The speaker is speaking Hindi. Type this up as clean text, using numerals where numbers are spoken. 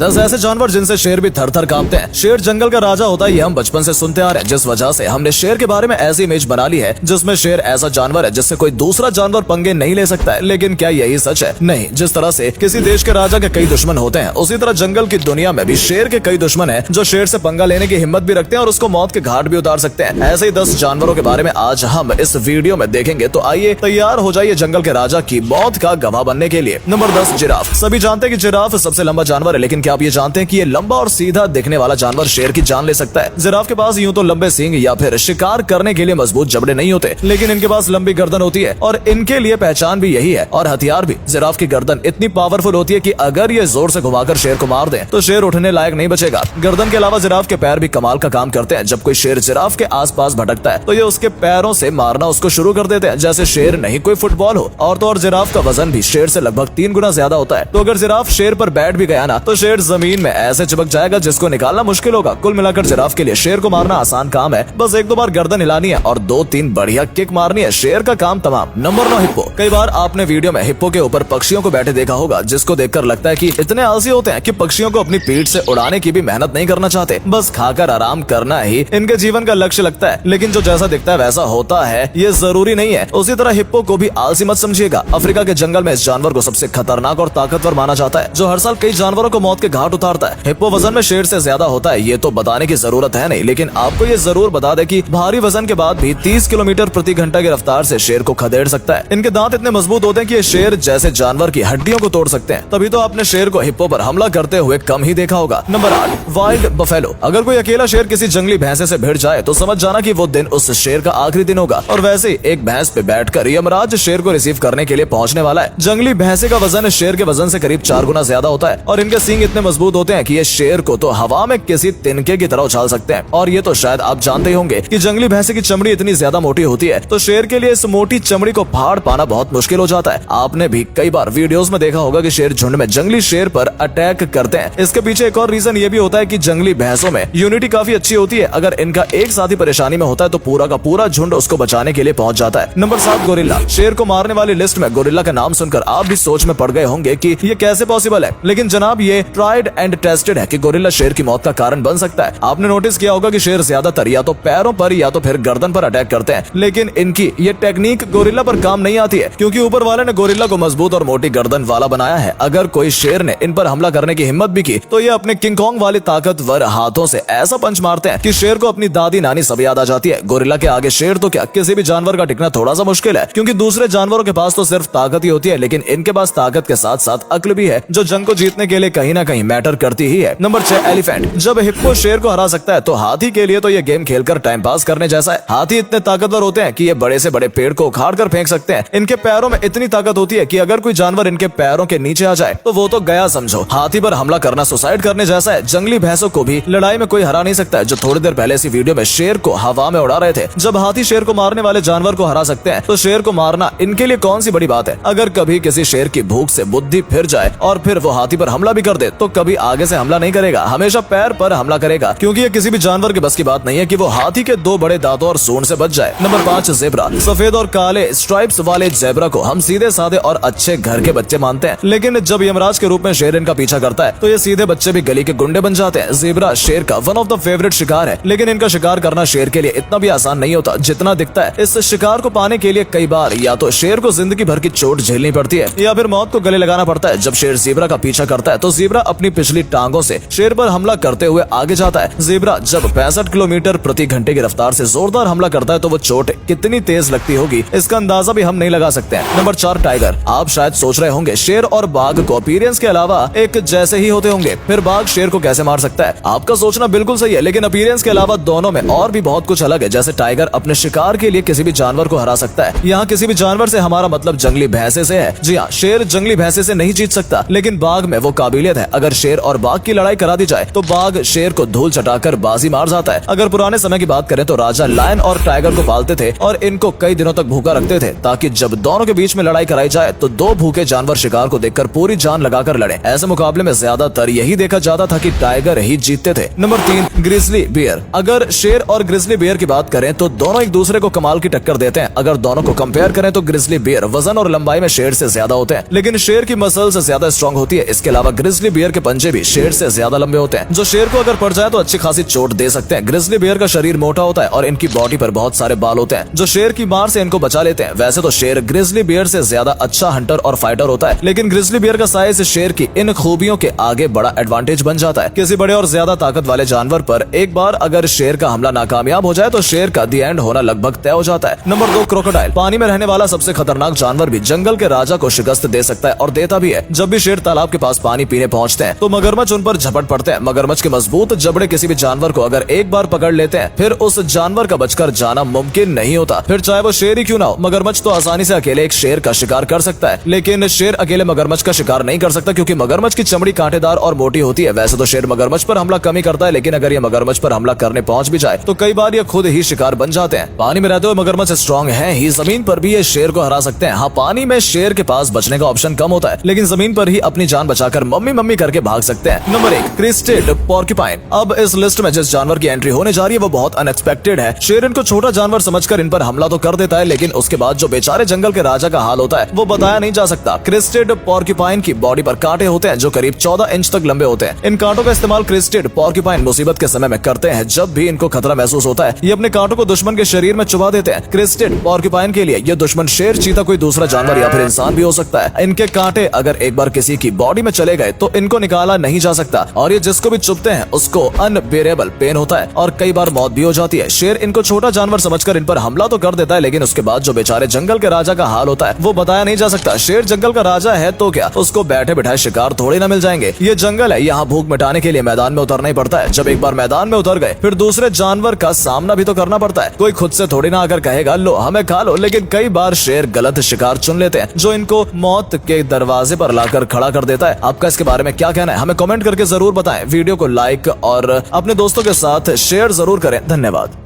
10 ऐसे जानवर जिनसे शेर भी थर थर कांपते हैं। शेर जंगल का राजा होता है, ये हम बचपन से सुनते आ रहे हैं, जिस वजह से हमने शेर के बारे में ऐसी इमेज बना ली है जिसमें शेर ऐसा जानवर है जिससे कोई दूसरा जानवर पंगे नहीं ले सकता है। लेकिन क्या यही सच है? नहीं। जिस तरह से किसी देश के राजा के कई दुश्मन होते हैं, उसी तरह जंगल की दुनिया में भी शेर के कई दुश्मन है जो शेर से पंगा लेने की हिम्मत भी रखते हैं और उसको मौत के घाट भी उतार सकते हैं। ऐसे ही 10 जानवरों के बारे में आज हम इस वीडियो में देखेंगे, तो आइए तैयार हो जाइए जंगल के राजा की मौत का गवाह बनने के लिए। Number 10, giraffe. सभी जानते हैं कि जिराफ सबसे लंबा जानवर है, लेकिन क्या आप ये जानते हैं कि ये लंबा और सीधा दिखने वाला जानवर शेर की जान ले सकता है। जिराफ के पास यूं तो लंबे सींग या फिर शिकार करने के लिए मजबूत जबड़े नहीं होते, लेकिन इनके पास लंबी गर्दन होती है और इनके लिए पहचान भी यही है और हथियार भी। जिराफ की गर्दन इतनी पावरफुल होती है कि अगर ये जोर से घुमाकर शेर को मार दे तो शेर उठने लायक नहीं बचेगा। गर्दन के अलावा जिराफ के पैर भी कमाल का काम करते हैं। जब कोई शेर जिराफ के आसपास भटकता है तो ये उसके पैरों से मारना उसको शुरू कर देते हैं जैसे शेर नहीं कोई फुटबॉल हो। और तो और जिराफ का वजन भी शेर से लगभग 3 गुना ज्यादा होता है। तो अगर जिराफ शेर पर बैठ भी गया ना तो शेर जमीन में ऐसे चिपक जाएगा जिसको निकालना मुश्किल होगा। कुल मिलाकर जिराफ के लिए शेर को मारना आसान काम है, बस 1-2 बार गर्दन हिलानी है और 2-3 बढ़िया किक मारनी है, शेर का काम तमाम। Number 9, hippo. कई बार आपने वीडियो में हिप्पो के ऊपर पक्षियों को बैठे देखा होगा, जिसको देखकर लगता है कि इतने आलसी होते हैं कि पक्षियों को अपनी पीठ से उड़ाने की भी मेहनत नहीं करना चाहते, बस खाकर आराम करना ही इनके जीवन का लक्ष्य लगता है। लेकिन जो जैसा दिखता है वैसा होता है, ये जरूरी नहीं है। उसी तरह हिप्पो को भी आलसी मत समझिएगा। अफ्रीका के जंगल में इस जानवर को सबसे खतरनाक और ताकतवर माना जाता है, जो हर साल कई जानवरों को मौत के घाट उतारता है। हिप्पो वजन में शेर से ज्यादा होता है, ये तो बताने की जरूरत है नहीं, लेकिन आपको ये जरूर बता दे कि भारी वजन के बाद भी 30 किलोमीटर प्रति घंटा की रफ्तार से शेर को खदेड़ सकता है। इनके दांत इतने मजबूत होते हैं कि ये शेर जैसे जानवर की हड्डियों को तोड़ सकते हैं। तभी तो आपने शेर को हिप्पो पर हमला करते हुए कम ही देखा होगा। Number 8, wild buffalo. अगर कोई अकेला शेर किसी जंगली भैंसे से भिड़ जाए तो समझ जाना कि वो दिन उस शेर का आखिरी दिन होगा। और वैसे ही एक भैंस पे बैठकर यमराज शेर को रिसीव करने के लिए पहुंचने वाला है। जंगली भैंसे का वजन शेर के वजन से करीब 4 गुना ज्यादा होता है और इनके सींग इतने मजबूत होते हैं कि ये शेर को तो हवा में किसी तिनके की तरह उछाल सकते हैं। और ये तो शायद आप जानते ही होंगे कि जंगली भैंसे की चमड़ी इतनी ज्यादा मोटी होती है तो शेर के लिए इस मोटी चमड़ी को फाड़ पाना बहुत मुश्किल हो जाता है। आपने भी कई बार वीडियोस में देखा होगा कि शेर झुंड में जंगली शेर पर अटैक करते हैं। इसके पीछे एक और रीजन ये भी होता है कि जंगली भैंसों में यूनिटी काफी अच्छी होती है। अगर इनका एक साथी परेशानी में होता है तो पूरा का पूरा झुंड उसको बचाने के लिए पहुंच जाता है। Number 7, gorilla. शेर को मारने वाली लिस्ट में गोरिल्ला का नाम सुनकर आप भी सोच में पड़ गए होंगे कि ये कैसे पॉसिबल है, लेकिन जनाब ये ट्राइड एंड टेस्टेड है कि गोरिल्ला शेर की मौत का कारण बन सकता है। आपने नोटिस किया होगा कि शेर ज्यादातर या तो पैरों पर या तो फिर गर्दन पर अटैक करते हैं, लेकिन इनकी ये टेक्निक गोरिल्ला पर काम नहीं आती है क्योंकि ऊपर वाले ने गोरिल्ला को मजबूत और मोटी गर्दन वाला बनाया है। अगर कोई शेर ने इन पर हमला करने की हिम्मत भी की तो ये अपने किंग कॉन्ग वाले ताकतवर हाथों से ऐसा पंच मारते हैं कि शेर को अपनी दादी नानी सब याद आ जाती है। गोरिल्ला के आगे शेर तो क्या किसी भी जानवर का टिकना थोड़ा सा मुश्किल है, क्योंकि दूसरे जानवरों के पास तो सिर्फ ताकत ही होती है, लेकिन इनके पास ताकत के साथ साथ अक्ल भी है जो जंग को जीतने के लिए कहीं ना कहीं मैटर करती ही है। Number 6, elephant. जब हिप्पो शेर को हरा सकता है तो हाथी के लिए तो ये गेम खेलकर टाइम पास करने जैसा है। हाथी इतने ताकतवर होते हैं कि ये बड़े से बड़े पेड़ को उखाड़ कर फेंक सकते हैं। इनके पैरों में इतनी ताकत होती है कि अगर कोई जानवर इनके पैरों के नीचे आ जाए तो वो तो गया समझो। हाथी पर हमला करना सुसाइड करने जैसा है। जंगली भैंसों को भी लड़ाई में कोई हरा नहीं सकता है, जो थोड़ी देर पहले इसी वीडियो में शेर को हवा में उड़ा रहे थे। जब हाथी शेर को मारने वाले जानवर को हरा सकते हैं तो शेर को मारना इनके लिए कौन सी बड़ी बात है। अगर कभी किसी शेर की भूख से बुद्धि फिर जाए और फिर वो हाथी पर हमला भी कर दे तो कभी आगे से हमला नहीं करेगा, हमेशा पैर पर हमला करेगा, क्योंकि ये किसी भी जानवर के बस की बात नहीं है कि वो हाथी के 2 बड़े दांतों और सूंड से बच जाए। Number 5, zebra. सफेद और काले स्ट्राइप्स वाले ज़ेब्रा को हम सीधे साधे और अच्छे घर के बच्चे मानते हैं, लेकिन जब यमराज के रूप में शेर इनका पीछा करता है तो ये सीधे बच्चे भी गली के गुंडे बन जाते हैं। ज़ेब्रा शेर का वन ऑफ द फेवरेट शिकार है, लेकिन इनका शिकार करना शेर के लिए इतना भी आसान नहीं होता जितना दिखता है। इस शिकार को पाने के लिए कई बार या तो शेर को जिंदगी भर की चोट झेलनी पड़ती है या फिर मौत को गले लगाना पड़ता है। जब शेर ज़ेब्रा का पीछा करता है तो ज़ेब्रा अपनी पिछली टांगों से शेर पर हमला करते हुए आगे जाता है। ज़ेब्रा जब 65 किलोमीटर प्रति घंटे की रफ्तार से जोरदार हमला करता है तो वो चोट कितनी तेज लगती होगी इसका अंदाजा भी हम नहीं लगा सकते हैं। Number 4, tiger. आप शायद सोच रहे होंगे शेर और बाघ को अपीयरेंस के अलावा एक जैसे ही होते होंगे, फिर बाघ शेर को कैसे मार सकता है? आपका सोचना बिल्कुल सही है, लेकिन अपीयरेंस के अलावा दोनों में और भी बहुत कुछ अलग है। जैसे टाइगर अपने शिकार के लिए किसी भी जानवर को हरा सकता है। यहाँ किसी भी जानवर से हमारा मतलब जंगली भैंसे से है। जी हाँ, शेर जंगली भैंसे से नहीं जीत सकता, लेकिन बाघ में वो काबिलियत है। अगर शेर और बाघ की लड़ाई करा दी जाए तो बाघ शेर को धूल चटाकर बाजी मार जाता है। अगर पुराने समय की बात करें तो राजा लायन और टाइगर को पालते थे और इनको कई दिनों तक भूखा रखते थे ताकि जब दोनों के बीच में लड़ाई कराई जाए तो 2 भूखे जानवर शिकार को देखकर पूरी जान लगाकर लड़े। ऐसे मुकाबले में ज्यादातर यही देखा जाता था कि टाइगर ही जीतते थे। Number 3, grizzly bear. अगर शेर और ग्रिजली बियर की बात करें तो दोनों एक दूसरे को कमाल की टक्कर देते हैं। अगर दोनों को कंपेयर करें तो ग्रिजली बियर वजन और लंबाई में शेर से ज्यादा होते हैं, लेकिन शेर की मसल्स ज्यादा स्ट्रॉन्ग होती है। इसके अलावा ग्रिजली बियर बियर के पंजे भी शेर से ज्यादा लंबे होते हैं, जो शेर को अगर पड़ जाए तो अच्छी खासी चोट दे सकते हैं। ग्रिजली बियर का शरीर मोटा होता है और इनकी बॉडी पर बहुत सारे बाल होते हैं, जो शेर की मार से इनको बचा लेते हैं। वैसे तो शेर ग्रिजली बियर से ज्यादा अच्छा हंटर और फाइटर होता है, लेकिन ग्रिजली बियर का साइज शेर की इन खूबियों के आगे बड़ा एडवांटेज बन जाता है। किसी बड़े और ज्यादा ताकत वाले जानवर पर एक बार अगर शेर का हमला नाकामयाब हो जाए तो शेर का दी एंड होना लगभग तय हो जाता है। Number 2, crocodile. पानी में रहने वाला सबसे खतरनाक जानवर भी जंगल के राजा को शिकस्त दे सकता है और देता भी है। जब भी शेर तालाब के पास पानी पीने पहुंचते हैं तो मगरमच्छ उन पर झपट पड़ते हैं। मगरमच्छ के मजबूत जबड़े किसी भी जानवर को अगर एक बार पकड़ लेते हैं फिर उस जानवर का बचकर जाना मुमकिन नहीं होता, फिर चाहे वो शेर ही क्यों ना हो। मगरमच्छ तो आसानी से अकेले एक शेर का शिकार कर सकता है, लेकिन शेर अकेले मगरमच्छ का शिकार नहीं कर सकता, क्योंकि मगरमच्छ की चमड़ी कांटेदार और मोटी होती है। वैसे तो शेर मगरमच्छ पर हमला कम ही करता है, लेकिन अगर ये मगरमच्छ पर हमला करने पहुंच भी जाए तो कई बार ये खुद ही शिकार बन जाते हैं। पानी में रहते हुए मगरमच्छ स्ट्रॉन्ग हैं ही, जमीन पर भी ये शेर को हरा सकते हैं। हाँ, पानी में शेर के पास बचने का ऑप्शन कम होता है, लेकिन जमीन पर ही अपनी जान बचाकर मम्मी मम्मी करके भाग सकते हैं। Number 1, crested porcupine. अब इस लिस्ट में जिस जानवर की एंट्री होने जा रही है वो बहुत अनएक्सपेक्टेड है। शेर इनको छोटा जानवर समझकर इन पर हमला तो कर देता है, लेकिन उसके बाद जो बेचारे जंगल के राजा का हाल होता है वो बताया नहीं जा सकता। क्रेस्टेड पोर्क्यूपाइन की बॉडी पर कांटे होते हैं जो करीब 14 इंच तक लंबे होते हैं। इन कांटों का इस्तेमाल क्रेस्टेड पोर्क्यूपाइन मुसीबत के समय में करते हैं। जब भी इनको खतरा महसूस होता है ये अपने कांटों को दुश्मन के शरीर में चुभा देते हैं। क्रेस्टेड पोर्क्यूपाइन के लिए ये दुश्मन शेर, चीता, कोई दूसरा जानवर या फिर इंसान भी हो सकता है। इनके कांटे अगर एक बार किसी की बॉडी में चले गए तो इनको निकाला नहीं जा सकता, और ये जिसको भी चुभते हैं उसको अनबेरेबल पेन होता है और कई बार मौत भी हो जाती है। शेर इनको छोटा जानवर समझकर इन पर हमला तो कर देता है, लेकिन उसके बाद जो बेचारे जंगल के राजा का हाल होता है वो बताया नहीं जा सकता। शेर जंगल का राजा है तो क्या उसको बैठे बिठाए शिकार थोड़ी ना मिल जाएंगे। ये जंगल है, यहाँ भूख मिटाने के लिए मैदान में उतरना ही पड़ता है। जब एक बार मैदान में उतर गए फिर दूसरे जानवर का सामना भी तो करना पड़ता है। कोई खुद से थोड़ी ना अगर कहेगा लो हमें खा लो, लेकिन कई बार शेर गलत शिकार चुन लेते हैं जो इनको मौत के दरवाजे पर लाकर खड़ा कर देता है। आपका इसके बारे में क्या कहना है हमें कमेंट करके जरूर बताएं। वीडियो को लाइक और अपने दोस्तों के साथ शेयर जरूर करें। धन्यवाद।